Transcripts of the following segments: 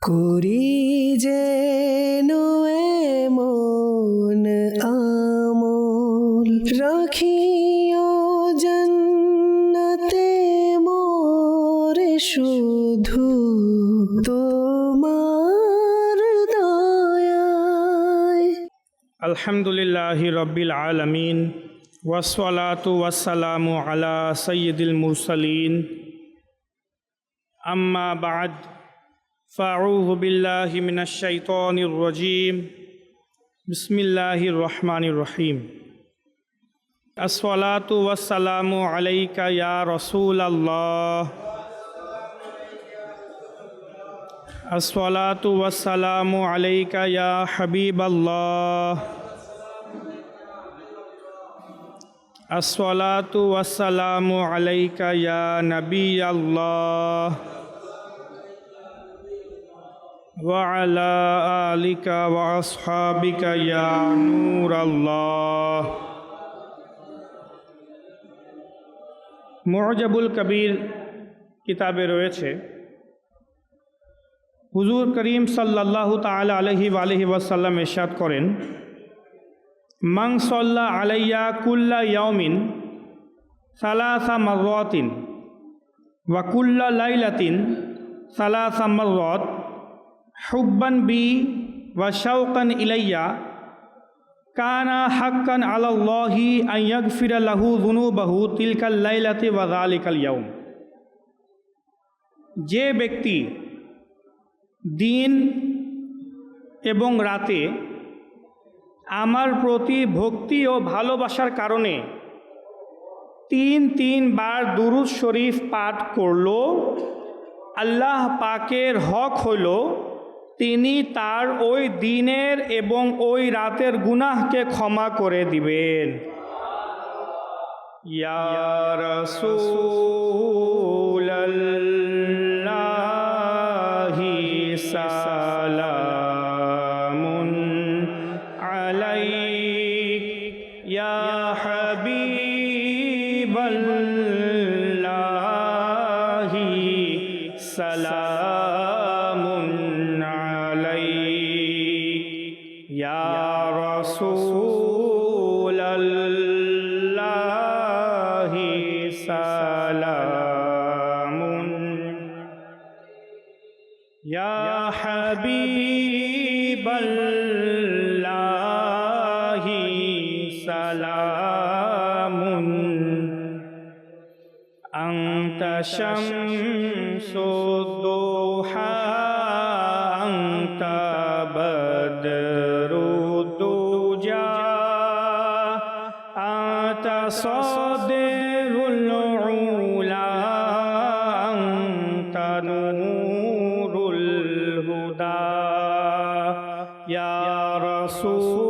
করি যেন এমন আমল রাখিও জান্নাতে মোরে শুধু তোমার দয়ায়। আলহামদুলিল্লাহি রব্বিল আলামিন ওয়াসসালাতু ওয়াসসালামু আলা সাইয়্যিদিল মুরসালিন আম্মা বা'দ ফাআউযু বিল্লাহি মিনাশ শাইতানির রাজীম বিসমিল্লাহির রহমানির রহিম। আসসালাতু ওয়াসসালামু আলাইকা ইয়া রাসূলাল্লাহ, আসসালাতু ওয়াসসালামু আলাইকা ইয়া হাবিবাল্লাহ, আসসালাতু ওয়াসসালামু আলাইকা ইয়া নবিয়াল্লাহ ওয়া আলা আলিকা ওয়া আসহাবিকা ইয়া নূরাল্লাহ। মুআজাবুল কবির কিতাবে রয়েছে, হুজুর করিম সাল্লাল্লাহু তাআলা আলাইহি ওয়াসাল্লাম ইরশাদ করেন, মান সাল্লা আলাইয়া কুল্লা ইয়াউমিন সালাসা মাররাতিন ওয়া কুল্লা লাইলাতিন সালাসা মাররাত হুব্বান বি ওয়া শাওকান ইলাইয়া কানা হাক্কান আলাল্লাহি আন ইয়াগফিরা লাহু যুনুবাহু তিলকাল লাইলাতি ওয়া যালিকাল ইয়াউম। যে ব্যক্তি দিন এবং রাতে আমার প্রতি ভক্তি ও ভালোবাসার কারণে ৩ বার দুরূদ শরীফ পাঠ করল, আল্লাহ পাকের হক হইল তিনি তার ওই দিনের এবং ওই রাতের গুনাহকে ক্ষমা করে দিবেন। ইয়া রাসূলাল্লাহি সালামুন আলাইক ইয়া হাবিবাল্লাহি সালামুন আলাইক ইয়া রাসূলাল্লাহি সালামুন ইয়া হাবিবাল্লাহি সালামুন আনতা শামসুদ দুহা আনতা বদরুদ দুজা আনতা সাদিরুল উলা আনতা নূরুল হুদা ইয়া রাসূলাল্লাহি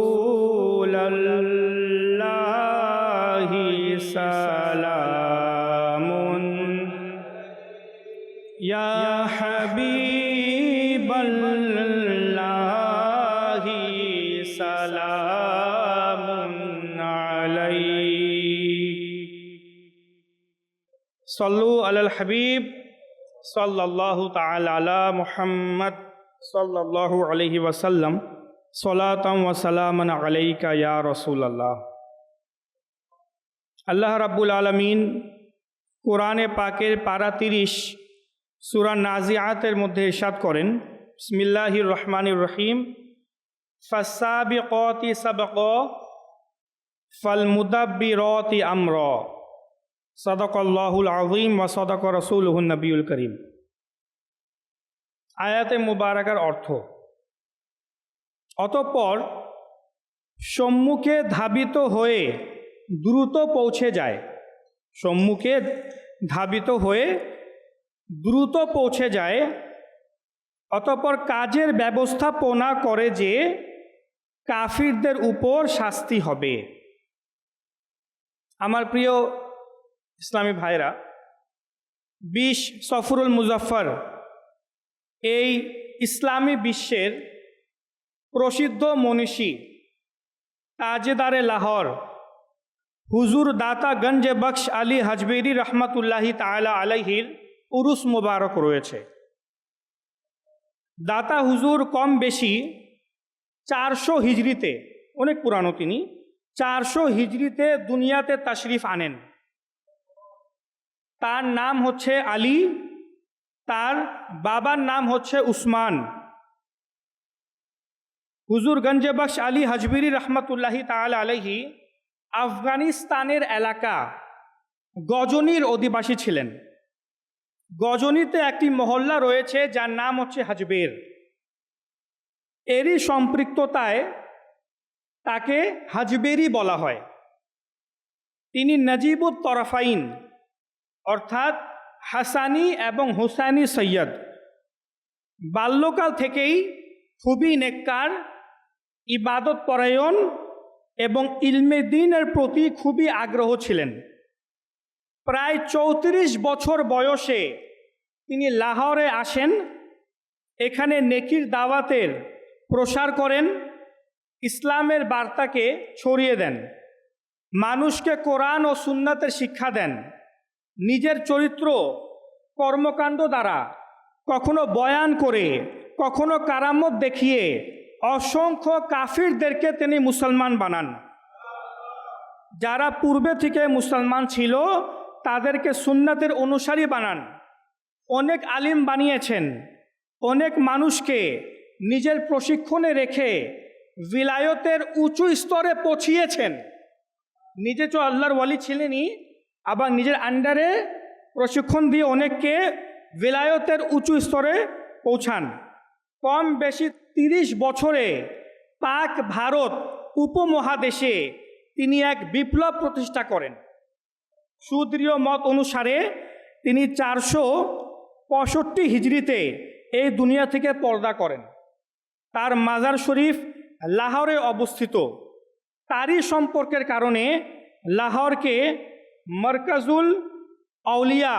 সালামুন ইয়া হাবিবাল্লাহি সালামুন আলাইক। সাল্লু আলাল হাবিব সাল্লাল্লাহু তাআলা আলা মুহাম্মদ সাল্লাল্লাহু আলাইহি ওয়াসাল্লাম সালাতাম ওয়া সালামান আলাইকা ইয়া রাসূলুল্লাহ। আল্লাহ রাব্বুল আলামিন কোরআনে পাকের পারা 30 সূরা নাজিআতের মধ্যে ইরশাদ করেন, বিসমিল্লাহির রহমানির রহিম, ফাসাবিকাতি সাবকা ফালমুদাব্বিরাতি আমরা সাদাকাল্লাহুল আযীম ওয়া সাদাকা রাসূলুহুন নবিয়ুল করিম। আয়াতে মুবারাকার অর্থ, অতঃপর সম্মুখে ধাবিত হয়ে দ্রুত পৌঁছে যায়, সম্মুখে ধাবিত হয়ে দ্রুত পৌঁছে যায়, অতঃপর কাজের ব্যবস্থাপনা করে যে কাফিরদের উপর শাস্তি হবে। আমার প্রিয় ইসলামী ভাইরা, 20 সফরুল মুজাফফর এই ইসলামী বিশ্বের প্রসিদ্ধ মনীষী তাজেদারে লাহোর হুজুর দাতা গঞ্জে বখশ আলী হাজবেরি রহমতুল্লাহি তাআলা আলাইহির উরুস মুবারক রয়েছে। দাতা হুজুর কম বেশি 400 হিজরিতে, অনেক পুরানো তিনি, 400 হিজরিতে দুনিয়াতে তাশরিফ আনেন। তার নাম হচ্ছে আলী, তার বাবার নাম হচ্ছে উসমান। হুজুর গঞ্জে বখশ আলী হাজবিরি রহমতুল্লাহি তাআলা আলাইহি আফগানিস্তানের এলাকা গজনির অধিবাসী ছিলেন। গজনিতে একটি মহল্লা রয়েছে যার নাম হচ্ছে হাজবের। এরই সম্পৃক্ততায় তাকে হাজবেরি বলা হয়। তিনি নজিবুত তরফাইন অর্থাৎ হাসানি এবং হুসাইনি সৈয়দ। বাল্যকাল থেকেই খুবই নেককার, ইবাদত পরায়ণ এবং ইলমে দ্বীনের প্রতি খুবই আগ্রহ ছিলেন। প্রায় 34 বছর বয়সে তিনি লাহোরে আসেন। এখানে নেকির দাওয়াতের প্রসার করেন, ইসলামের বার্তাকে ছড়িয়ে দেন, মানুষকে কোরআন ও সুন্নাতের শিক্ষা দেন। নিজের চরিত্র কর্মকাণ্ড দ্বারা, কখনো বয়ান করে, কখনো কারামত দেখিয়ে অসংখ্য কাফিরদেরকে তিনি মুসলমান বানান। যারা পূর্বে থেকে মুসলমান ছিল তাদেরকে সুন্নাতের অনুসারী বানান। অনেক আলিম বানিয়েছেন, অনেক মানুষকে নিজের প্রশিক্ষণে রেখে ভিলায়তের উঁচু স্তরে পৌঁছিয়েছেন। নিজে তো আল্লাহর ওয়ালি ছিলেনই, আবার নিজের আন্ডারে প্রশিক্ষণ দিয়ে অনেককে ভিলায়তের উঁচু স্তরে পৌঁছান। কম বেশি 30 বছরে পাক ভারত উপমহাদেশে তিনি এক বিপ্লব প্রতিষ্ঠা করেন। সুদৃঢ় মত অনুসারে তিনি 465 হিজরিতে এই দুনিয়া থেকে পর্দা করেন। তার মাজার শরীফ লাহোরে অবস্থিত। তারই সম্পর্কের কারণে লাহোরকে মরকাজুল আউলিয়া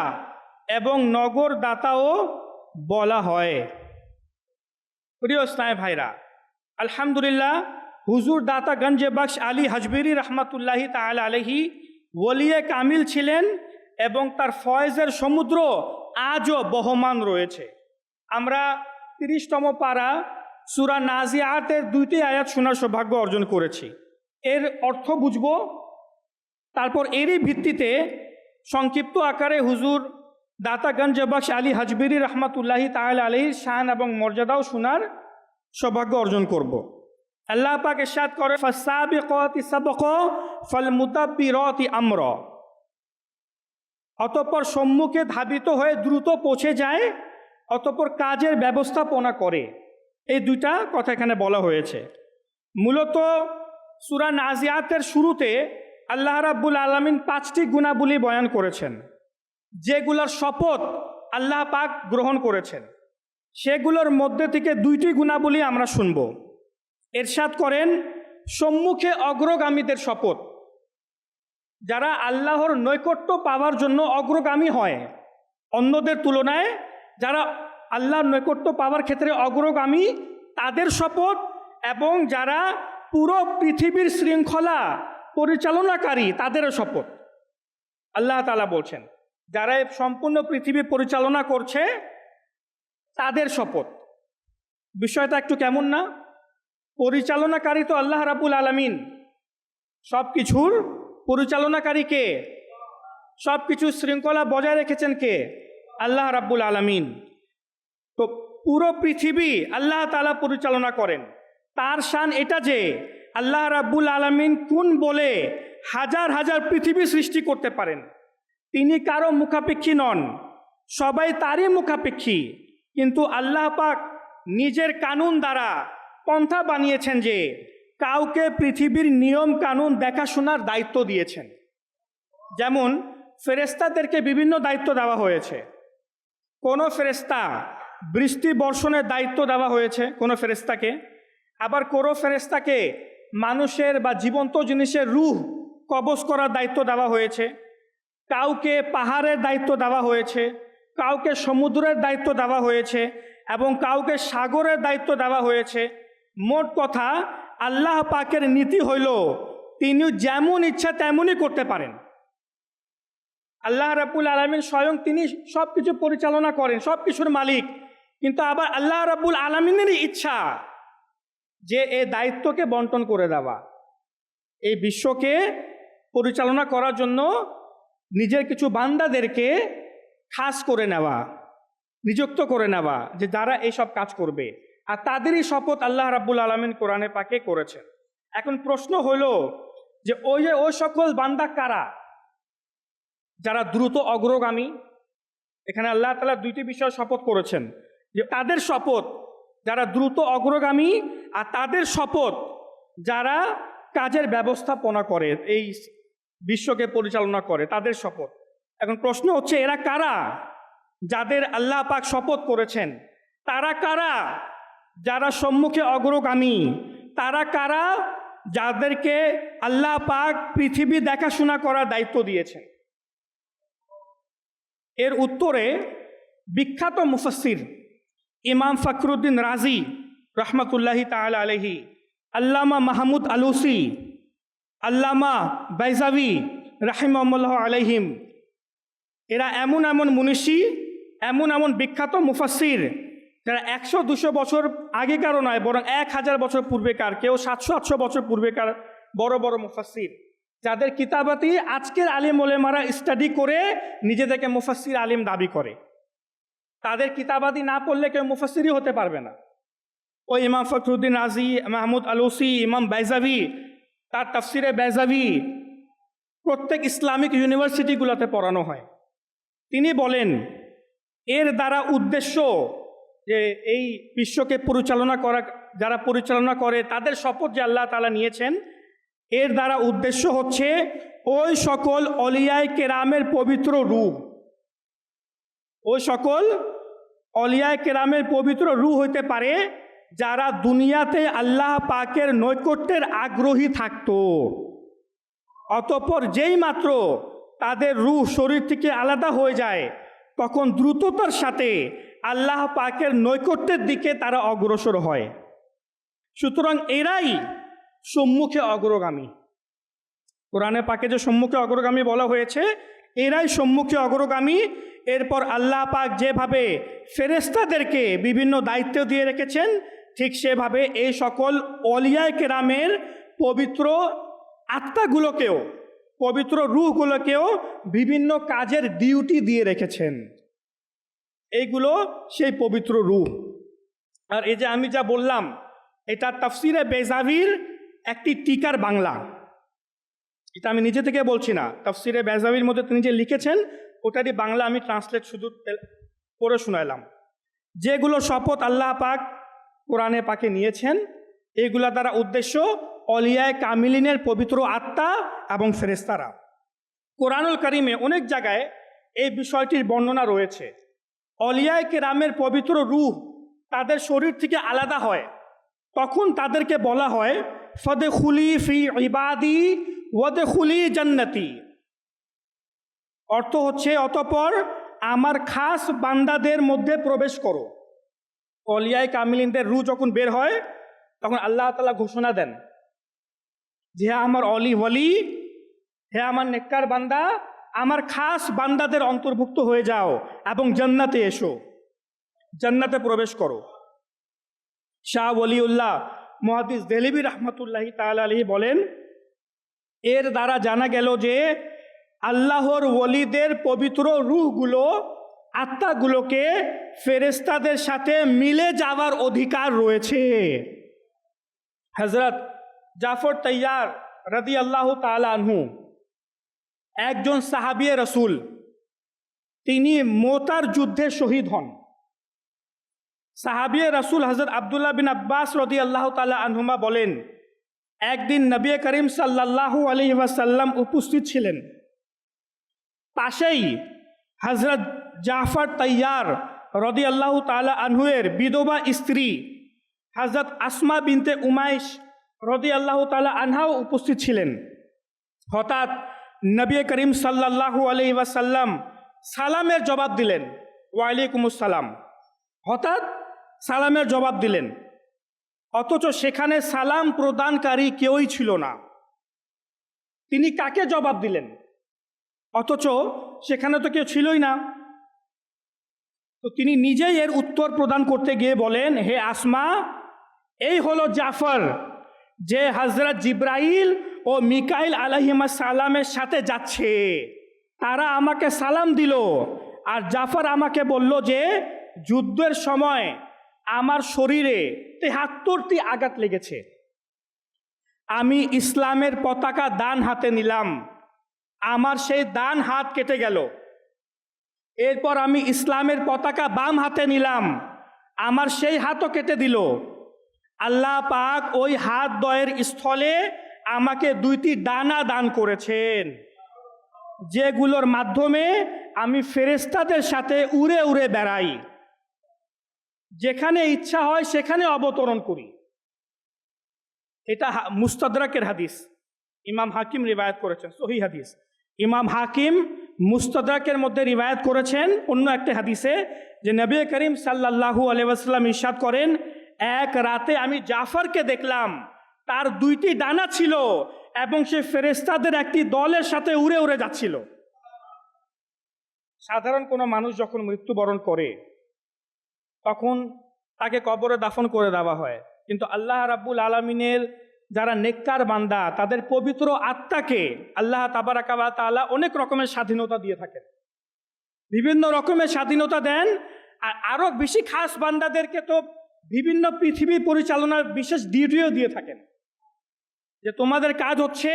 এবং নগর দাতাও বলা হয়। প্রিয় ইসলামী ভাইরা, আলহামদুলিল্লাহ, হুজুর দাতা গঞ্জে বখশ আলী হাজবিরি রহমতুল্লাহি তাআলা আলাইহি ওলিয়ে কামিল ছিলেন এবং তার ফয়েজের সমুদ্র আজও বহমান রয়েছে। আমরা 30তম পারা সূরা নাজিআতের 2টি আয়াত শোনার সৌভাগ্য অর্জন করেছি। এর অর্থ বুঝব, তারপর এরই ভিত্তিতে সংক্ষিপ্ত আকারে হুজুর দাতা গঞ্জে বখশ আলী হাজবিরি রহমতুল্লাহি তাআলা আলাইহির শান এবং মর্যাদাও শোনার সৌভাগ্য অর্জন করব। আল্লাহ পাক ইরশাদ করে, ফাসাবিকাতি সাবকা ফালমুদাব্বিরাতি আমরা। অতঃপর সম্মুখে ধাবিত হয়ে দ্রুত পৌঁছে যায়, অতঃপর কাজের ব্যবস্থাপনা করে। এই দুইটা কথা এখানে বলা হয়েছে। মূলত সূরা নাজিআতের শুরুতে আল্লাহ রাব্বুল আলামিন 5টি গুণাবলী বয়ান করেছেন, যেগুলোর শপথ আল্লাহ পাক গ্রহণ করেছেন। সেগুলোর মধ্যে থেকে 2টি গুণাবলী আমরা শুনব। ইরশাদ করেন, সম্মুখে অগ্রগামীদের শপথ। যারা আল্লাহর নৈকট্য পাওয়ার জন্য অগ্রগামী হয়, অন্যদের তুলনায় যারা আল্লাহর নৈকট্য পাওয়ার ক্ষেত্রে অগ্রগামী, তাদের শপথ। এবং যারা পুরো পৃথিবীর শৃঙ্খলা পরিচালনাকারী, তাদেরও শপথ। আল্লাহ তাআলা বলছেন, যারা এই সম্পূর্ণ পৃথিবী পরিচালনা করছে তাদের শপথ। বিষয়টা একটু কেমন না? পরিচালনাকারী তো আল্লাহ রাব্বুল আলামিন, সব কিছুর পরিচালনাকারী কে? সব কিছু শৃঙ্খলা বজায় রেখেছেন কে? আল্লাহ রাব্বুল আলামিন। তো পুরো পৃথিবী আল্লাহ তাআলা পরিচালনা করেন। তার শান এটা যে আল্লাহ রাব্বুল আলামিন কোন বলে হাজার হাজার পৃথিবী সৃষ্টি করতে পারেন। তিনি কারো মুখাপেক্ষী নন, সবাই তারই মুখাপেক্ষী। কিন্তু আল্লাহ পাক নিজের কানুন দ্বারা পন্থা বানিয়েছেন যে কাউকে পৃথিবীর নিয়ম কানুন দেখাশোনার দায়িত্ব দিয়েছেন। যেমন ফেরেশতাদেরকে বিভিন্ন দায়িত্ব দেওয়া হয়েছে। কোনো ফেরেশতা বৃষ্টি বর্ষণের দায়িত্ব দেওয়া হয়েছে কোনো ফেরেশতাকে, আবার কোনো ফেরেশতাকে মানুষের বা জীবন্ত জিনিসের রূহ কবজ করার দায়িত্ব দেওয়া হয়েছে, কাউকে পাহাড়ের দায়িত্ব দেওয়া হয়েছে, কাউকে সমুদ্রের দায়িত্ব দেওয়া হয়েছে এবং কাউকে সাগরের দায়িত্ব দেওয়া হয়েছে। মোট কথা, আল্লাহ পাকের নীতি হইল তিনি যেমন ইচ্ছা তেমনই করতে পারেন। আল্লাহ রাব্বুল আলামিন স্বয়ং তিনি সব কিছু পরিচালনা করেন, সব কিছুর মালিক। কিন্তু আবার আল্লাহ রাব্বুল আলামিনেরই ইচ্ছা যে এই দায়িত্বকে বন্টন করে দেওয়া, এই বিশ্বকে পরিচালনা করার জন্য নিজের কিছু বান্দাদেরকে খাস করে নেওয়া, নিযুক্ত করে নেওয়া, যে যারা এইসব কাজ করবে, আর তাদেরই শপথ আল্লাহ রাব্বুল আলামিন কোরআনে পাকে করেছেন। এখন প্রশ্ন হলো যে ওই সকল বান্দা কারা যারা দ্রুত অগ্রগামী? এখানে আল্লাহ তাআলা দুইটি বিষয় শপথ করেছেন, যে তাদের শপথ যারা দ্রুত অগ্রগামী, আর তাদের শপথ যারা কাজের ব্যবস্থাপনা করে, এই বিশ্বকে পরিচালনা করে, তাদের শপথ। এখন প্রশ্ন হচ্ছে এরা কারা যাদের আল্লাহ পাক শপথ করেছেন? তারা কারা যারা সম্মুখে অগ্রগামী? তারা কারা যাদেরকে আল্লাহ পাক পৃথিবী দেখাশোনা করার দায়িত্ব দিয়েছেন? এর উত্তরে বিখ্যাত মুফাসসির ইমাম ফখরুদ্দিন রাজি রহমতুল্লাহি তাআলা আলাইহি, আল্লামা মাহমুদ আলুসি, আল্লামা বাইজাবি রাহিমাহুল্লাহ আলাইহিম, এরা এমন এমন মুনিশি, এমন বিখ্যাত মুফাসসির যারা 100-200 বছর আগেকারও নয়, বরং 1000 বছর পূর্বেকার, কেউ 700-800 বছর পূর্বেকার বড় বড় মুফাসসির, যাদের কিতাবাতি আজকের আলিম ওলেমারা স্টাডি করে নিজেদেরকে মুফাসসির আলিম দাবি করে। তাদের কিতাবাদি না পড়লে কেউ মুফাসসিরই হতে পারবে না। ওই ইমাম ফখরুদ্দিন রাজি, মাহমুদ আলুসি, ইমাম বাইজাবি, তার তাফসিরে বাইজাবি প্রত্যেক ইসলামিক ইউনিভার্সিটিগুলোতে পড়ানো হয়। তিনি বলেন এর দ্বারা উদ্দেশ্য যে এই বিশ্বকে পরিচালনা করা, যারা পরিচালনা করে তাদের শপথ যে আল্লাহ তাআলা নিয়েছেন, এর দ্বারা উদ্দেশ্য হচ্ছে ওই সকল অলিয়ায়ে কেরামের পবিত্র রূহ, ওই সকল অলিয়ায়ে কেরামের পবিত্র রূহ হইতে পারে যারা দুনিয়াতে আল্লাহ পাকের নৈকট্যের আগ্রহী থাকতো, অতঃপর যেই মাত্র তাদের রূহ শরীর থেকে আলাদা হয়ে যায়, তখন দ্রুততার সাথে আল্লাহ পাকের নৈকট্যের দিকে তারা অগ্রসর হয়। সুতরাং এরাই সম্মুখে অগ্রগামী। কোরআনে পাকে যে সম্মুখে অগ্রগামী বলা হয়েছে, এরাই সম্মুখে অগ্রগামী। এরপর আল্লাহ পাক যেভাবে ফেরেশতাদেরকে বিভিন্ন দায়িত্ব দিয়ে রেখেছেন, ঠিক সেভাবে এই সকল অলিয়ায়ে কেরামের পবিত্র আত্মাগুলোকেও, পবিত্র রূহগুলোকেও বিভিন্ন কাজের ডিউটি দিয়ে রেখেছেন। এইগুলো সেই পবিত্র রূহ। আর এই যে আমি যা বললাম, এটা তাফসিরে বেজাভির একটি টিকার বাংলা, এটা আমি নিজে থেকে বলছি না, তাফসিরে বেজাভির মধ্যে তিনি যে লিখেছেন ওটারই বাংলা আমি ট্রান্সলেট শুধু করে শোনালাম। যেগুলো শপথ আল্লাহ পাক কোরআনে পাকে নিয়েছেন, এইগুলা দ্বারা উদ্দেশ্য অলিয়ায়ে কামিলিনের পবিত্র আত্মা এবং ফেরেশতারা। কোরআনুল কারিমে অনেক জায়গায় এই বিষয়টির বর্ণনা রয়েছে। অলিয়ায়ে কেরামের পবিত্র রূহ তাদের শরীর থেকে আলাদা হয়, তখন তাদেরকে বলা হয় ফাদখুলি ফি ইবাদি ওয়াদখুলি জান্নাতি। অর্থ হচ্ছে অতঃপর আমার খাস বান্দাদের মধ্যে প্রবেশ করো। অলিয়ায়ে কামিলিনদের রূহ যখন বের হয়, তখন আল্লাহ তাআলা ঘোষণা দেন যে হে আমার অলি ওয়ালি, হে আমার নেককার বান্দা, আমার খাস বান্দাদের অন্তর্ভুক্ত হয়ে যাও এবং জান্নাতে এসো, জান্নাতে প্রবেশ করো। শাহ ওলিউল্লাহ মুহাদ্দিস দেহলভী রাহমাতুল্লাহি তাআলা আলাইহি বলেন, এর দ্বারা জানা গেল যে আল্লাহর ওলিদের পবিত্র রূহগুলো, আত্মাগুলোকে ফেরেশতাদের সাথে মিলে যাওয়ার অধিকার রয়েছে। হযরত জাফর তাইয়ার রাদিয়াল্লাহু তাআলা আনহু একজন সাহাবিয়ে রাসূল, তিনি মোতার যুদ্ধে শহীদ হন। সাহাবিয়ে রাসূল হযরত আব্দুল্লাহ বিন আব্বাস রাদিয়াল্লাহু তাআলা আনহুমা বলেন, একদিন নবী করিম সাল্লাল্লাহু আলাইহি ওয়াসাল্লাম উপস্থিত ছিলেন। পাশেই হযরত জাফর তাইয়ার রাদিয়াল্লাহু তাআলা আনহুয়ের বিধবা স্ত্রী হযরত আসমা বিনতে উমাইশ রাদিয়াল্লাহু তাআলা আনহাও উপস্থিত ছিলেন। হঠাৎ নবী করিম সাল্লাল্লাহু আলাইহি ওয়াসাল্লাম সালামের জবাব দিলেন, ওয়ালাইকুমুস সালাম। হঠাৎ সালামের জবাব দিলেন, অথচ সেখানে সালাম প্রদানকারী কেউই ছিল না। তিনি কাকে জবাব দিলেন? অথচ সেখানে তো কেউ ছিলই না। তো তিনি নিজেই এর উত্তর প্রদান করতে গিয়ে বলেন, হে আসমা, এই হলো জাফর, যে হযরত জিব্রাইল ও মিকাইল আলাইহিস সালামের সাথে যাচ্ছে। তারা আমাকে সালাম দিল, আর জাফর আমাকে বলল যে যুদ্ধের সময় আমার শরীরে ৭৩টি আঘাত লেগেছে। আমি ইসলামের পতাকা ডান হাতে নিলাম, আমার সেই ডান হাত কেটে গেল। এরপর আমি ইসলামের পতাকা বাম হাতে নিলাম, আমার সেই হাতও কেটে দিল। আল্লাহ পাক ওই হাত দ্বয়ের স্থলে আমাকে 2টি ডানা দান করেছেন, যেগুলোর মাধ্যমে আমি ফেরেশতাদের সাথে উড়ে উড়ে বেড়াই, যেখানে ইচ্ছা হয় সেখানে অবতরণ করি। এটা মুস্তাদরাকের হাদিস, ইমাম হাকিম রিওয়ায়াত করেছেন, সহিহ হাদিস। ইমাম হাকিম মুস্তাদরাকের মধ্যে রিওয়ায়াত করেছেন অন্য একটা হাদিসে যে নবী করিম সাল্লাল্লাহু আলাইহি ওয়াসাল্লাম ইরশাদ করেন, এক রাতে আমি জাফরকে দেখলাম, তার 2টি ডানা ছিল এবং সে ফেরেশতাদের একটি দলের সাথে উড়ে উড়ে যাচ্ছিল। সাধারণ কোনো মানুষ যখন মৃত্যুবরণ করে তখন তাকে কবরে দাফন করে দেওয়া হয়, কিন্তু আল্লাহ রাব্বুল আলামিনের যারা নেককার বান্দা, তাদের পবিত্র আত্মাকে আল্লাহ তাবারাকা ওয়া তাআলা অনেক রকমের স্বাধীনতা দিয়ে থাকেন, বিভিন্ন রকমের স্বাধীনতা দেন। আর আরও বেশি খাস বান্দাদেরকে তো বিভিন্ন পৃথিবী পরিচালনার বিশেষ ডিউটিও দিয়ে থাকেন, যে তোমাদের কাজ হচ্ছে,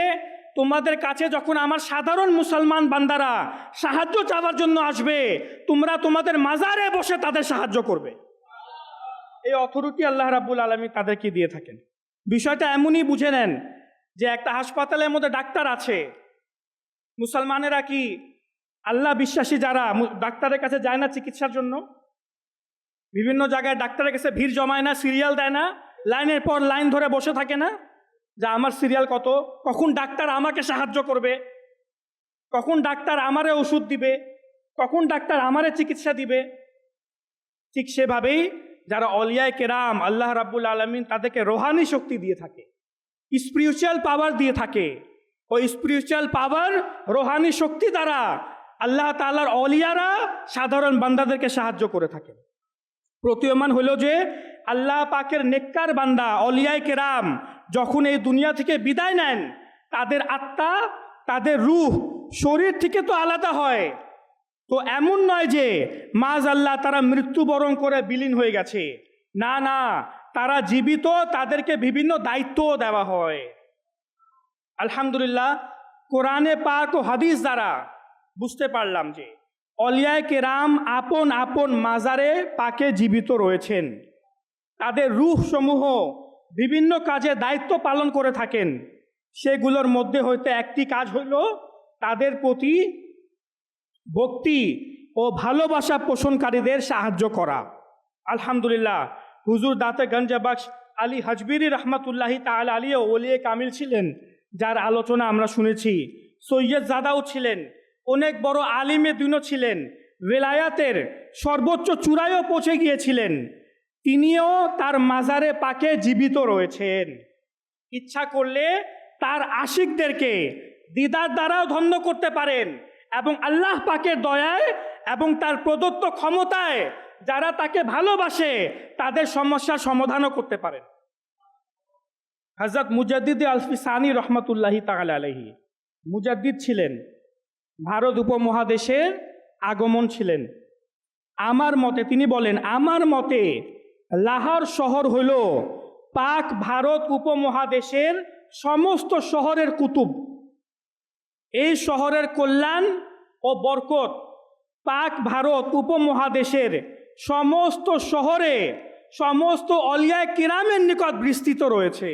তোমাদের কাছে যখন আমার সাধারণ মুসলমান বান্দারা সাহায্য চাওয়ার জন্য আসবে, তোমরা তোমাদের মাজারে বসে তাদের সাহায্য করবে। এই অথরিটি আল্লাহ রাব্বুল আলামিন তাদেরকে দিয়ে থাকেন। বিষয়টা এমনই বুঝে নেন যে একটা হাসপাতালের মধ্যে ডাক্তার আছে, মুসলমানেরা কি আল্লাহ বিশ্বাসী যারা ডাক্তারের কাছে যায় না চিকিৎসার জন্য? বিভিন্ন জায়গায় ডাক্তারের কাছে ভিড় জমায় না, সিরিয়াল দেয় না, লাইনের পর লাইন ধরে বসে থাকে না, যে আমার সিরিয়াল কত, কখন ডাক্তার আমাকে সাহায্য করবে, কখন ডাক্তার আমারে ওষুধ দিবে, কখন ডাক্তার আমারে চিকিৎসা দিবে। ঠিক সেভাবেই যারা অলিয়ায়ে কেরাম, আল্লাহ রাব্বুল আলামিন তাদেরকে রোহানি শক্তি দিয়ে থাকে, স্পিরিচুয়াল পাওয়ার দিয়ে থাকে। ওই স্পিরিচুয়াল পাওয়ার, রোহানি শক্তি দ্বারা আল্লাহ তাআলার অলিয়ারা সাধারণ বান্দাদেরকে সাহায্য করে থাকে। প্রতীয়মান হলো যে আল্লাহ পাকের নেককার বান্দা অলিয়ায়ে কেরাম যখন এই দুনিয়া থেকে বিদায় নেন, তাদের আত্মা, তাদের রূহ শরীর থেকে তো আলাদা হয়। তো এমন নয় যে মাযআল্লাহ তারা মৃত্যুবরণ করে বিলীন হয়ে গেছে, না না, তারা জীবিত, তাদেরকে বিভিন্ন দায়িত্বও দেওয়া হয়। আলহামদুলিল্লাহ, কোরআনে পাক ও হাদিস দ্বারা বুঝতে পারলাম যে অলিয়ায়ে কেরাম আপন আপন মাজারে পাকে জীবিত রয়েছেন, তাদের রূহ সমূহ বিভিন্ন কাজে দায়িত্ব পালন করে থাকেন। সেগুলোর মধ্যে হইতে একটি কাজ হইল তাদের প্রতি ভক্তি ও ভালোবাসা পোষণকারীদের সাহায্য করা। আলহামদুলিল্লাহ, হুজুর দাতে গঞ্জবাক্স আলী হাজবিরি রহমাতুল্লাহি তাআলা আলাইহি ওলিয়ে কামিল ছিলেন, যার আলোচনা আমরা শুনেছি। সৈয়দ জাদাও ছিলেন, অনেক বড় আলিমে দিনও ছিলেন, বেলায়াতের সর্বোচ্চ চূড়ায়ও পৌঁছে গিয়েছিলেন। তিনিও তার মাজারে পাকে জীবিত রয়েছেন। ইচ্ছা করলে তার আশিকদেরকে দিদার দ্বারাও ধন্য করতে পারেন, এবং আল্লাহ পাকের দয়ায় এবং তার প্রদত্ত ক্ষমতায় যারা তাকে ভালোবাসে তাদের সমস্যার সমাধানও করতে পারেন। হযরত মুজাদ্দিদ আল-ফিসানি রহমাতুল্লাহি তাআলা আলাইহি মুজাদ্দিদ ছিলেন, ভারত উপমহাদেশের আগমন ছিলেন। আমার মতে, তিনি বলেন, আমার মতে লাহোর শহর হইল পাক ভারত উপমহাদেশের সমস্ত শহরের কুতুব। এই শহরের কল্যাণ ও বরকত পাক ভারত উপমহাদেশের সমস্ত শহরে সমস্ত অলিয়ায়ে কিরামের নিকট বিস্তৃত রয়েছে।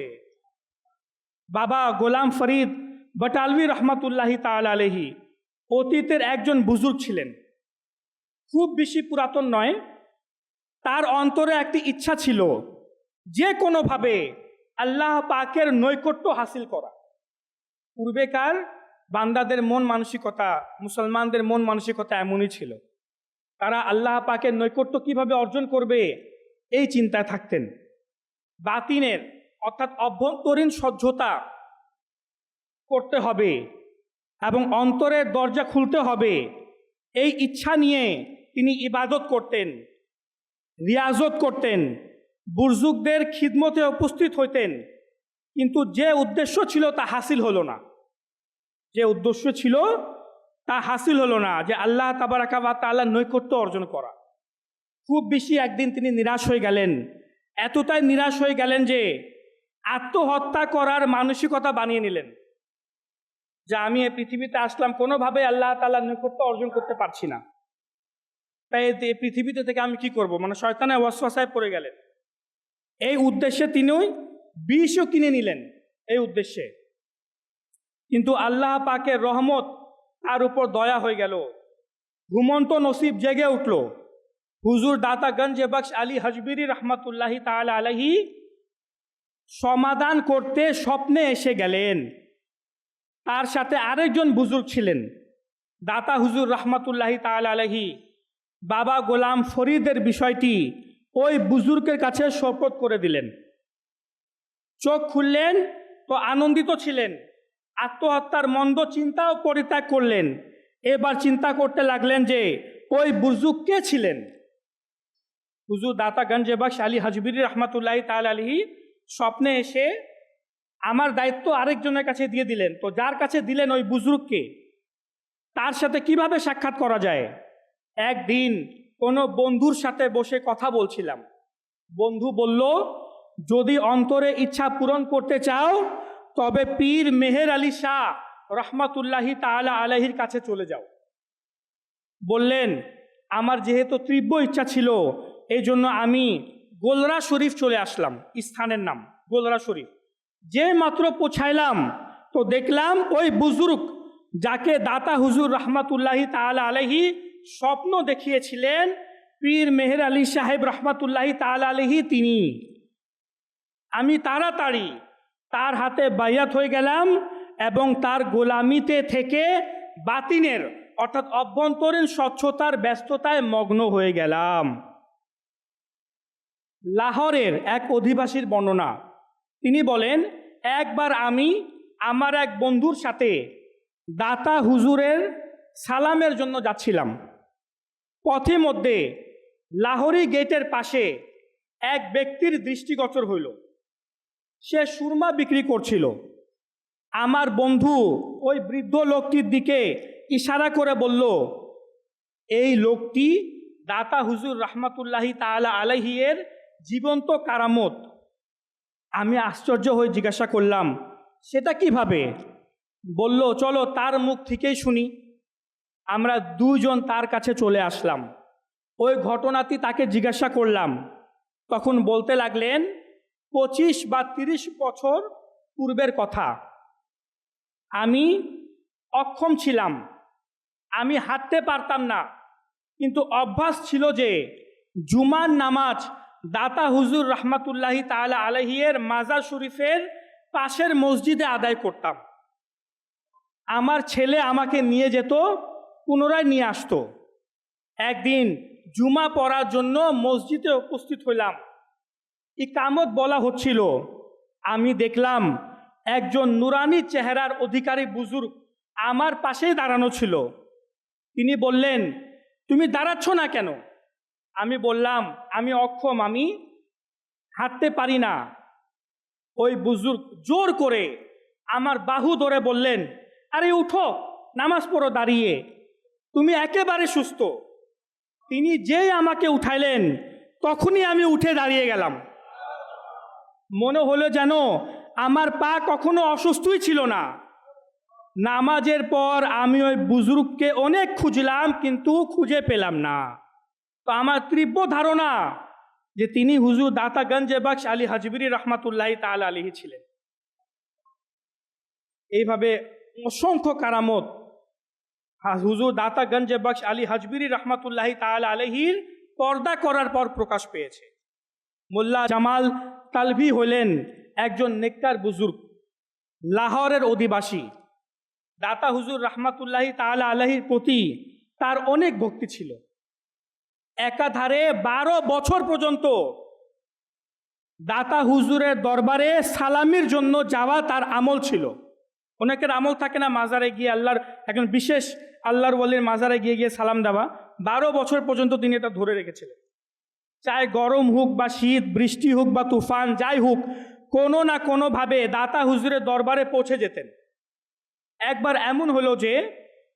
বাবা গোলাম ফরিদ বটালভি রহমাতুল্লাহি তাআলা আলাইহি অতীতের একজন বুজুর্গ ছিলেন, খুব বেশি পুরাতন নয়। তার অন্তরে একটি ইচ্ছা ছিল যে কোনোভাবে আল্লাহ পাকের নৈকট্য হাসিল করা। পূর্বেকার বান্দাদের মন মানসিকতা, মুসলমানদের মন মানসিকতা এমনই ছিল, তারা আল্লাহ পাকের নৈকট্য কিভাবে অর্জন করবে এই চিন্তায় থাকতেন। বাতিনের অর্থাৎ অভ্যন্তরীণ স্বচ্ছতা করতে হবে এবং অন্তরের দরজা খুলতে হবে, এই ইচ্ছা নিয়ে তিনি ইবাদত করতেন। রিয়াজত করতেন, বুজুর্গদের খিদমতে উপস্থিত হইতেন, কিন্তু যে উদ্দেশ্য ছিল তা হাসিল হলো না। যে উদ্দেশ্য ছিল তা হাসিল হলো না, যে আল্লাহ তাবারাকা ওয়া তাআলার নৈকট্য অর্জন করা। খুব বেশি একদিন তিনি নিরাশ হয়ে গেলেন, এতটাই নিরাশ হয়ে গেলেন যে আত্মহত্যা করার মানসিকতা বানিয়ে নিলেন, যে আমি এই পৃথিবীতে আসলাম কোনোভাবে আল্লাহ তাআলার নৈকট্য অর্জন করতে পারছি না, তাই এই পৃথিবীতে থেকে আমি কি করব, মানে শয়তানের ওয়াসওয়াসায় পড়ে গেলেন। এই উদ্দেশ্যে তিনি বিষও কিনে নিলেন এই উদ্দেশ্যে, কিন্তু আল্লাহ পাকের রহমত তার উপর দয়া হয়ে গেল। ঘুমন্ত নসিব জেগে উঠল। হুজুর দাতা গঞ্জ বখশ আলী হাজবিরি রহমতুল্লাহি তাআলা আলাইহি সমাধান করতে স্বপ্নে এসে গেলেন। তার সাথে আরেকজন বুজুর্গ ছিলেন, দাতা হুজুর রহমতুল্লাহি তাআলা আলাইহি বাবা গোলাম ফরিদের বিষয়টি ওই বুজুর্গের কাছে শপথ করে দিলেন। চোখ খুললেন তো আনন্দিত ছিলেন, আত্মহত্যার মন্দ চিন্তাও পরিত্যাগ করলেন। এবার চিন্তা করতে লাগলেন যে ওই বুজুর্গ কে ছিলেন। হুজুর দাতা গঞ্জ বখশ আলী হাজবিরি রহমতুল্লাহি তাআলা আলাইহি স্বপ্নে এসে আমার দায়িত্ব আরেকজনের কাছে দিয়ে দিলেন। তো যার কাছে দিলেন ওই বুজুর্গকে, তার সাথে কিভাবে সাক্ষাৎ করা যায়। একদিন কোনো বন্ধুর সাথে বসে কথা বলছিলাম, বন্ধু বলল, যদি অন্তরে ইচ্ছা পূরণ করতে চাও তবে পীর মেহের আলী শাহ রহমতুল্লাহি তাআলা আলাইহির কাছে চলে যাও। বললেন, আমার যেহেতু তীব্র ইচ্ছা ছিল, এই জন্য আমি গোলরা শরীফ চলে আসলাম। স্থানের নাম গোলরা শরীফ। যে মাত্র পৌঁছাইলাম তো দেখলাম ওই বুজুর্গ যাকে দাতা হুজুর রহমতুল্লাহি তাআলা আলাইহি স্বপ্ন দেখিয়েছিলেন, পীর মেহের আলী সাহেব রহমতুল্লাহি তাআলা আলাইহি তিনি। আমি তাড়াতাড়ি তার হাতে বাইয়াত হয়ে গেলাম এবং তার গোলামিতে থেকে বাতিনের অর্থাৎ অভ্যন্তরীণ স্বচ্ছতার ব্যস্ততায় মগ্ন হয়ে গেলাম। লাহোরের এক অধিবাসীর বর্ণনা, তিনি বলেন, একবার আমি আমার এক বন্ধুর সাথে দাতা হুজুরের সালামের জন্য যাচ্ছিলাম। পথে মধ্যে লাহোরি গেটের পাশে এক ব্যক্তির দৃষ্টিগোচর হইল। সে সুরমা বিক্রি করছিল। আমার বন্ধু ওই বৃদ্ধ লোকটির দিকে ইশারা করে বলল, এই লোকটি দাতা হুজুর রহমতুল্লাহি তাআলা আলাইহি এর জীবন্ত কারামত। আমি আশ্চর্য হয়ে জিজ্ঞাসা করলাম, সেটা কিভাবে? বলল, চলো তার মুখ থেকেই শুনি। আমরা দুজন তার কাছে চলে আসলাম। ওই ঘটনাটি তাকে জিজ্ঞাসা করলাম। তখন বলতে লাগলেন, 25 বা 30 বছর পূর্বের কথা। আমি অক্ষম ছিলাম, আমি হাঁটতে পারতাম না, কিন্তু অভ্যাস ছিল যে জুমার নামাজ দাতা হুজুর রহমতুল্লাহি তাআলা আলাইহি এর মাজার শরীফের পাশের মসজিদে আদায় করতাম। আমার ছেলে আমাকে নিয়ে যেত, পুনরায় নিয়ে আসতো। একদিন জুমা পড়ার জন্য মসজিদে উপস্থিত হইলাম। ইকামত বলা হচ্ছিল। আমি দেখলাম একজন নুরানি চেহারার অধিকারী বুজুর্গ আমার পাশেই দাঁড়ানো ছিল। তিনি বললেন, তুমি দাঁড়াচ্ছ না কেন? আমি বললাম, আমি অক্ষম, আমি হাঁটতে পারি না। ওই বুজুর্গ জোর করে আমার বাহু ধরে বললেন, আরে উঠো, নামাজ পড়ো দাঁড়িয়ে, তুমি একেবারে সুস্থ। তিনি যেই আমাকে উঠাইলেন তখনই আমি উঠে দাঁড়িয়ে গেলাম। মনে হলো যেন আমার পা কখনো অসুস্থই ছিল না। নামাজের পর আমি ওই বুজুর্গকে অনেক খুঁজলাম, কিন্তু খুঁজে পেলাম না। তো আমার তীব্র ধারণা যে তিনি হুজুর দাতা গঞ্জ বখশ আলী হাজবিরি রহমতুল্লাহি তাআলা আলাইহি ছিলেন। এইভাবে অসংখ্য কারামত হুজুর দাতা গঞ্জ বখশ আলী হাজবিরি রহমতুল্লাহি তাআলা আলাইহির পর্দা করার পর প্রকাশ পেয়েছে। মোল্লা জামাল তালভি হলেন একজন নেককার বুজুর্গ, লাহোরের অধিবাসী। দাতা হুজুর রহমতুল্লাহি তাআলা আলাইহির প্রতি তার অনেক ভক্তি ছিল। একাধারে 12 বছর পর্যন্ত দাতা হুজুরের দরবারে সালামির জন্য যাওয়া তার আমল ছিল। অনেকের আমল থাকে না, মাজারে গিয়ে আল্লাহর একজন বিশেষ আল্লাহর ওয়ালির মাজারে গিয়ে গিয়ে সালাম দেওয়া। 12 বছর পর্যন্ত তিনি এটা ধরে রেখেছিলেন। চাই গরম হোক বা শীত, বৃষ্টি হোক বা তুফান, যাই হোক, কোনো না কোনোভাবে দাতা হুজুরের দরবারে পৌঁছে যেতেন। একবার এমন হলো যে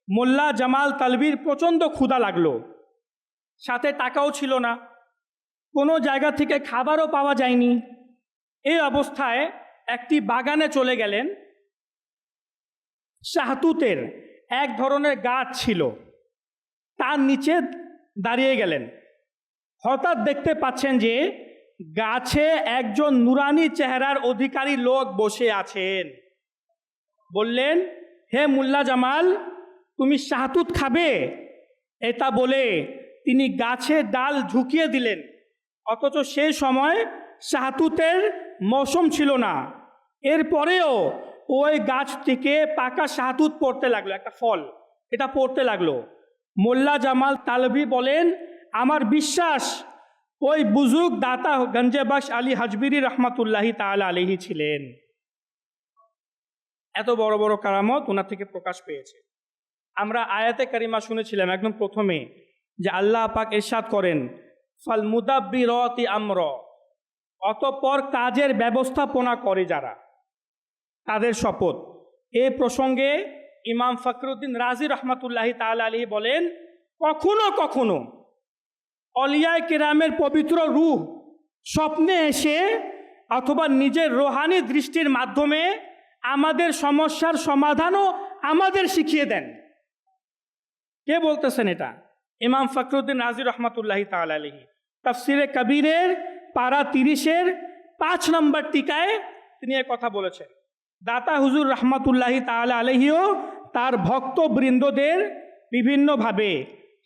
মোল্লা জামাল তালবির প্রচণ্ড ক্ষুধা লাগলো, সাথে টাকাও ছিল না, কোনো জায়গা থেকে খাবারও পাওয়া যায়নি। এই অবস্থায় একটি বাগানে চলে গেলেন। শাহতুতের এক ধরনের গাছ ছিল, তার নিচে দাঁড়িয়ে গেলেন। হঠাৎ দেখতে পাচ্ছেন যে গাছে একজন নুরানি চেহারার অধিকারী লোক বসে আছেন। বললেন, হে মোল্লা জামাল, তুমি শাহতুত খাবে? এটা বলে তিনি গাছের ডাল ঝুঁকিয়ে দিলেন। অথচ সেই সময় শাহতুতের মৌসুম ছিল না। এরপরেও ওই গাছ থেকে পাকা শাহতুত পড়তে লাগলো, একটা ফল, এটা পড়তে লাগলো। মোল্লা জামাল তালবি বলেন, আমার বিশ্বাস ওই বুজুর্গ দাতা গঞ্জেবাস আলী হাজবিরি রহমাতুল্লাহি তাআলা আলাইহি ছিলেন। এত বড় বড় কারামত ওনার থেকে প্রকাশ পেয়েছে। আমরা আয়াতে কারিমা শুনেছিলাম একদম প্রথমে যে আল্লাহ পাক ইরশাদ করেন, ফাল মুদাব্বিরাতি আমর, অতঃপর কাজের ব্যবস্থাপনা করে যারা, তাদের শপথ। এ প্রসঙ্গে ইমাম ফখরুদ্দিন রাজি রহমাতুল্লাহি তাআলা আলাইহি বলেন, কখনো কখনো অলিয়ায়ে কেরামের পবিত্র রূহ স্বপ্নে এসে অথবা নিজের রোহানি দৃষ্টির মাধ্যমে আমাদের সমস্যার সমাধানও আমাদের শিখিয়ে দেন। কে বলতেছেন এটা? ইমাম ফখরুদ্দিন রাজি রহমাতুল্লাহি তাআলা আলাইহি তাফসিরে কবিরের পারা 30-এর 5 নম্বর টিকায় তিনি এ কথা বলেছেন। দাতা হুজুর রহমাতুল্লাহি তাআলা আলাইহিও তার ভক্তবৃন্দদের বিভিন্নভাবে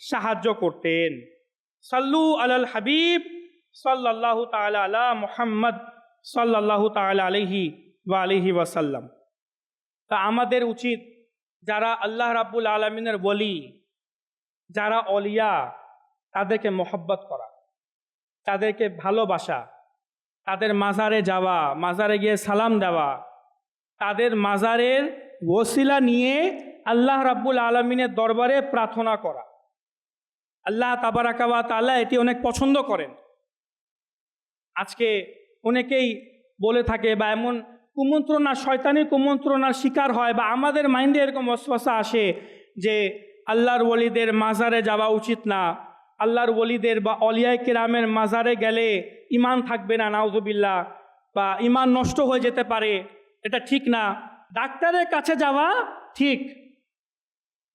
সাহায্য করতেন। সাল্লু আলাল হাবিব সাল্লাল্লাহু তাআলা আলা মুহাম্মদ সাল্লাল্লাহু তাআলা আলাইহি ওয়া আলিহি ওয়াসাল্লাম। তা আমাদের উচিত যারা আল্লাহ রাব্বুল আলামিনের ওলি, যারা অলিয়া, তাদেরকে মহব্বত করা, তাদেরকে ভালোবাসা, তাদের মাজারে যাওয়া, মাজারে গিয়ে সালাম দেওয়া, তাদের মাজারের ওসিলা নিয়ে আল্লাহ রাব্বুল আলামিনের দরবারে প্রার্থনা করা। আল্লাহ তাবারাকা ওয়া তাআলা এটি অনেক পছন্দ করেন। আজকে অনেকেই বলে থাকে বা এমন কুমন্ত্রণা, শয়তানি কুমন্ত্রণার শিকার হয়, বা আমাদের মাইন্ডে এরকম ওয়াসওয়াসা আসে যে আল্লাহর ওলিদের মাজারে যাওয়া উচিত না, আল্লাহর ওলিদের বা অলিয়ায়ে কেরামের মাজারে গেলে ঈমান থাকবে না, নাউযুবিল্লাহ, বা ঈমান নষ্ট হয়ে যেতে পারে, এটা ঠিক না। ডাক্তারের কাছে যাওয়া ঠিক,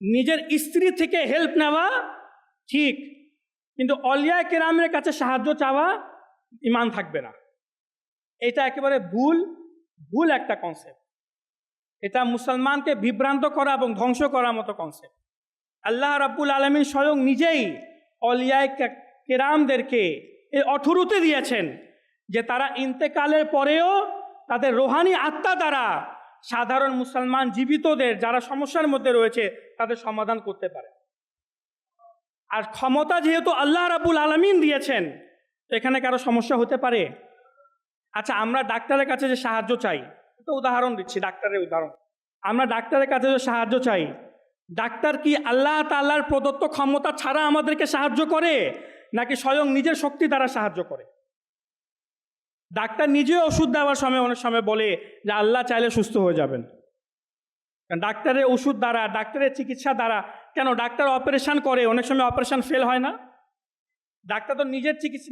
নিজের স্ত্রী থেকে হেল্প নেওয়া ঠিক, কিন্তু অলিয়ায়ে কেরামের কাছে সাহায্য চাওয়া ঈমান থাকবে না। এটা একেবারে ভুল একটা কনসেপ্ট। এটা মুসলমানকে বিভ্রান্ত করা এবং ধ্বংস করার মতো কনসেপ্ট। আল্লাহ রাব্বুল আলামিন স্বয়ং নিজেই অলিয়ায়ে কেরামদেরকে এই অথরিটি দিয়েছেন যে তারা ইন্তেকালের পরেও তাদের রোহানি আত্মা দ্বারা সাধারণ মুসলমান জীবিতদের যারা সমস্যার মধ্যে রয়েছে তাদের সমাধান করতে পারে। আর ক্ষমতা যেহেতু আল্লাহ রাব্বুল আলামিন দিয়েছেন, তো এখানে কারো সমস্যা হতে পারে? আচ্ছা, আমরা ডাক্তারের কাছে যে সাহায্য চাই, একটা উদাহরণ দিচ্ছি, ডাক্তারের উদাহরণ। আমরা ডাক্তারের কাছে যে সাহায্য চাই, ডাক্তার কি আল্লাহ তাআলার প্রদত্ত ক্ষমতা ছাড়া আমাদেরকে সাহায্য করে, নাকি স্বয়ং নিজের শক্তি দ্বারা সাহায্য করে? ডাক্তার নিজেও ওষুধ দেওয়ার সময় অনেক সময় বলে যে আল্লাহ চাইলে সুস্থ হয়ে যাবেন। ডাক্তারের ওষুধ দ্বারা, ডাক্তারের চিকিৎসা দ্বারা, কেন ডাক্তার অপারেশন করে, অনেক সময় অপারেশন ফেল হয় না? ডাক্তার তো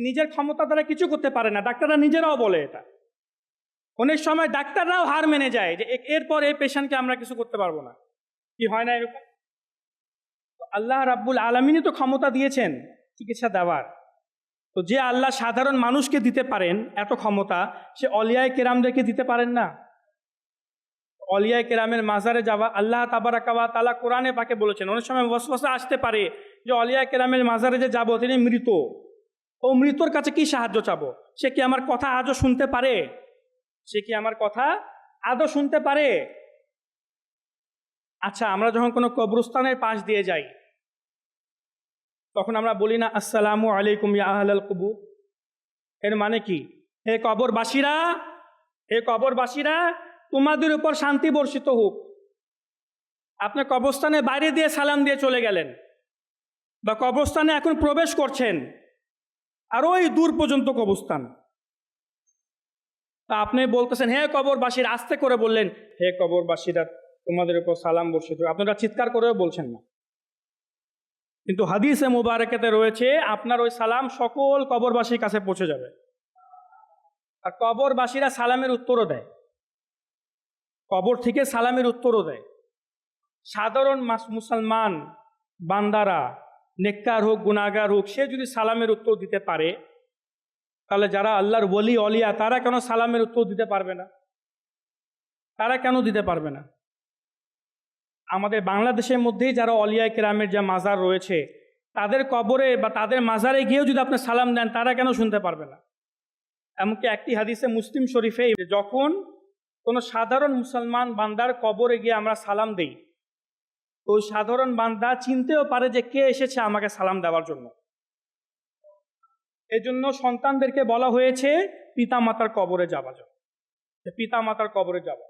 নিজের ক্ষমতা দ্বারা কিছু করতে পারে না, ডাক্তাররা নিজেরাও বলে এটা। অনেক সময় ডাক্তাররাও হার মেনে যায় যে এরপর এই পেশেন্টকে আমরা কিছু করতে পারবো না। কি হয় না এরকম? আল্লাহ রাব্বুল আলামিনই তো ক্ষমতা দিয়েছেন চিকিৎসা দেওয়ার। তো যে আল্লাহ সাধারণ মানুষকে দিতে পারেন এত ক্ষমতা, সে অলিয়ায়ে কেরামদেরকে দিতে পারেন না? অলিয়ায়ে কেরামের মাজারে যাওয়া, আল্লাহ তাবারাকা ওয়া তাআলা কোরআনে পাকে বলেছেন। অনেক সময় ওয়াসওয়াসা আসতে পারে যে অলিয়ায়ে কেরামের মাজারে যে যাব, তিনি মৃত, ও মৃতর কাছে কি সাহায্য চাবো? সে কি আমার কথা আজও শুনতে পারে? সে কি আমার কথা আদৌ শুনতে পারে? আচ্ছা, আমরা যখন কোনো কবরস্থানের পাশ দিয়ে যাই, তখন আমরা বলি না আসসালামু আলাইকুম ইয়া আহলাল কুবুর? এর মানে কি? হে কবরবাসীরা, তোমাদের উপর শান্তি বর্ষিত হোক। আপনি কবরস্থানে বাইরে দিয়ে সালাম দিয়ে চলে গেলেন, বা কবরস্থানে এখন প্রবেশ করছেন, আর ওই দূর পর্যন্ত কবরস্থান। তা আপনি বলতেছেন হে কবরবাসীরা, আস্তে করে বললেন, হে কবরবাসীরা তোমাদের উপর সালাম বর্ষিত, আপনারা চিৎকার করেও বলছেন না। কিন্তু হাদিসে মুবারাকাতে রয়েছে আপনার ওই সালাম সকল কবরবাসীর কাছে পৌঁছে যাবে। আর কবরবাসীরা সালামের উত্তরও দেয়, কবর থেকে সালামের উত্তরও দেয়। সাধারণ মুসলমান বান্দারা, নেককার হোক গুনাহগার হোক, সে যদি সালামের উত্তর দিতে পারে, তাহলে যারা আল্লাহর ওলি অলিয়া তারা কেন সালামের উত্তর দিতে পারবে না? তারা কেন দিতে পারবে না? আমাদের বাংলাদেশের মধ্যেই যারা অলিয়া কেরামের যা মাজার রয়েছে, তাদের কবরে বা তাদের মাজারে গিয়েও যদি আপনি সালাম দেন, তারা কেন শুনতে পারবে না? এমনকি একটি হাদিসে মুসলিম শরীফে, যখন কোনো সাধারণ মুসলমান বান্দার কবরে গিয়ে আমরা সালাম দেই, ওই সাধারণ বান্দা চিনতেও পারে যে কে এসেছে আমাকে সালাম দেওয়ার জন্য। এজন্য সন্তানদেরকে বলা হয়েছে পিতামাতার কবরে যাওয়া যায়, পিতামাতার কবরে যাওয়া,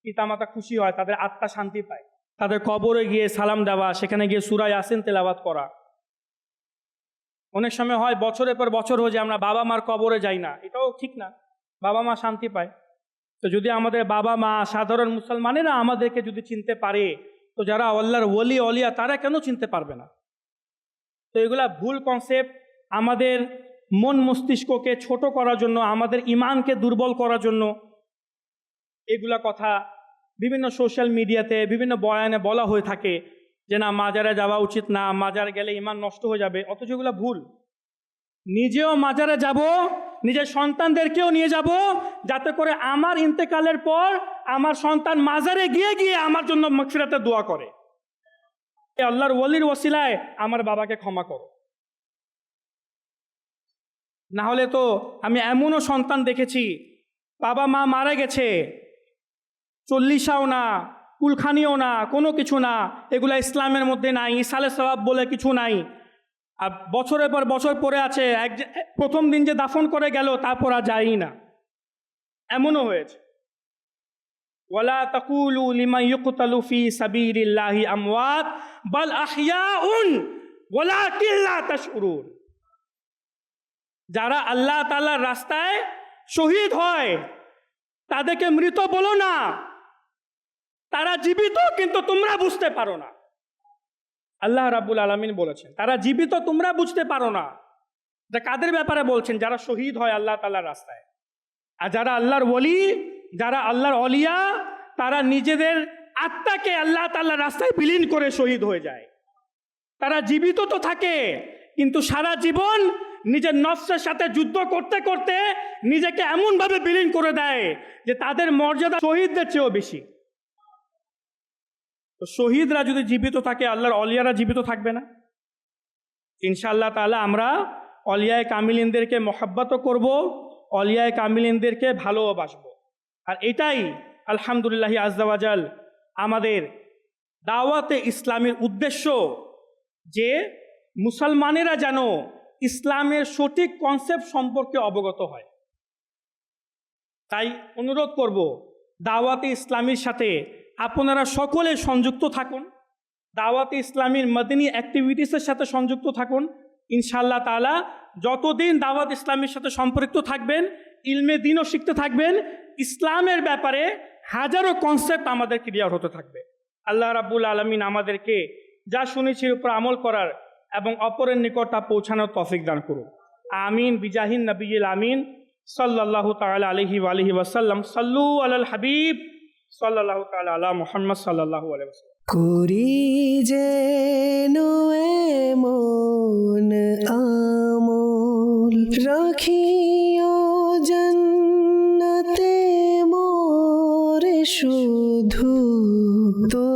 পিতামাতা খুশি হয়, তাদের আত্মা শান্তি পায়। তাদের কবরে গিয়ে সালাম দেওয়া, সেখানে গিয়ে সূরা ইয়াসিন তেলাওয়াত করা। অনেক সময় হয় বছরের পর বছর হয়ে যায় আমরা বাবা মার কবরে যাই না, এটাও ঠিক না। বাবা মা শান্তি পায়। তো যদি আমাদের বাবা মা সাধারণ মুসলমানেরা আমাদেরকে যদি চিনতে পারে, তো যারা আল্লাহর ওলি অলিয়া তারা কেন চিনতে পারবে না? তো এগুলা ভুল কনসেপ্ট, আমাদের মন মস্তিষ্ককে ছোট করার জন্য, আমাদের ইমানকে দুর্বল করার জন্য এগুলা কথা বিভিন্ন সোশ্যাল মিডিয়াতে বিভিন্ন বয়ানে বলা হয়ে থাকে যে না মাজারে যাওয়া উচিত না, মাজারে গেলে ইমান নষ্ট হয়ে যাবে। অথচ এগুলা ভুল। নিজেও মাজারে যাব, নিজের সন্তানদেরকেও নিয়ে যাব, যাতে করে আমার ইন্তেকালের পর আমার সন্তান মাজারে গিয়ে গিয়ে আমার জন্য মাগফিরাতে দোয়া করে, আল্লাহর ওলির ওসিলায় আমার বাবাকে ক্ষমা করো। না হলে তো আমি এমনও সন্তান দেখেছি, বাবা মা মারা গেছে, চল্লিশাও না, কুলখানিও না, কোনো কিছু না, এগুলা ইসলামের মধ্যে নাই, ইসালে সওয়াব বলে কিছু নাই। আর বছরের পর বছর পরে আছে, প্রথম দিন যে দাফন করে গেল তারপর আর যায়ই না, এমনও হয়েছে। ওয়ালা তাকুলু লিমান ইউকতালু ফি সাবিলিল্লাহি আমওয়াত বাল আহইয়াউন ওয়ালাকিন লা তাশউরুন। যারা আল্লাহ তাআলার রাস্তায় শহীদ হয় তাদেরকে মৃত বলো না, তারা জীবিত, কিন্তু তোমরা বুঝতে পারো না। আল্লাহ রাব্বুল আলামিন বলেছেন তারা জীবিত, তোমরা বুঝতে পারো না। এটা কাদের ব্যাপারে বলছেন? যারা শহীদ হয় আল্লাহ তাআলার রাস্তায়। আর যারা আল্লাহর ওলি, যারা আল্লাহর অলিয়া, তারা নিজেদের আত্মাকে আল্লাহ তাআলার রাস্তায় বিলীন করে শহীদ হয়ে যায়। তারা জীবিত তো থাকে, কিন্তু সারা জীবন নিজের নফসের সাথে যুদ্ধ করতে করতে নিজেকে এমনভাবে বিলীন করে দেয় যে তাদের মর্যাদা শহীদদের চেয়েও বেশি। তো শহীদরা যদি জীবিত থাকে, আল্লাহর অলিয়ারা জীবিত থাকবে না? ইনশাআল্লাহ তাআলা আমরা অলিয়ায়ে কামিলিনদেরকে মহব্বতও করব, অলিয়ায়ে কামিলিনদেরকে ভালোবাসবো। আর এটাই আলহামদুলিল্লাহি আজ্জা ওয়া জাল আমাদের দাওয়াতে ইসলামের উদ্দেশ্য, যে মুসলমানেরা যেন ইসলামের সঠিক কনসেপ্ট সম্পর্কে অবগত হয়। তাই অনুরোধ করব, দাওয়াতে ইসলামীর সাথে আপনারা সকলে সংযুক্ত থাকুন, দাওয়াতে ইসলামীর মদিনী অ্যাক্টিভিটিসের সাথে সংযুক্ত থাকুন। ইনশাআল্লাহ তাআলা যতদিন দাওয়াত ইসলামীর সাথে সম্পৃক্ত থাকবেন, ইলমে দ্বীনও শিখতে থাকবেন, ইসলামের ব্যাপারে হাজারো কনসেপ্ট আমাদের ক্লিয়ার হতে থাকবে। আল্লাহ রাব্বুল আলামিন আমাদেরকে যা শুনেছি উপর আমল করার এবং অপরের নিকট তা পৌঁছানোর তৌফিক দান করুন। আমিন বিজাহিন নবিয়িল আমিন সাল্লাল্লাহু তাআলা আলাইহি ওয়া আলিহি ওয়াসাল্লাম। সাল্লু আলাল হাবিব সাল্লাল্লাহু তাআলা আলা মুহাম্মদ সাল্লাল্লাহু আলাইহি ওয়াসাল্লাম। করি যেন এমন আমল, রাখিও জান্নাতে মোরে শুধু তো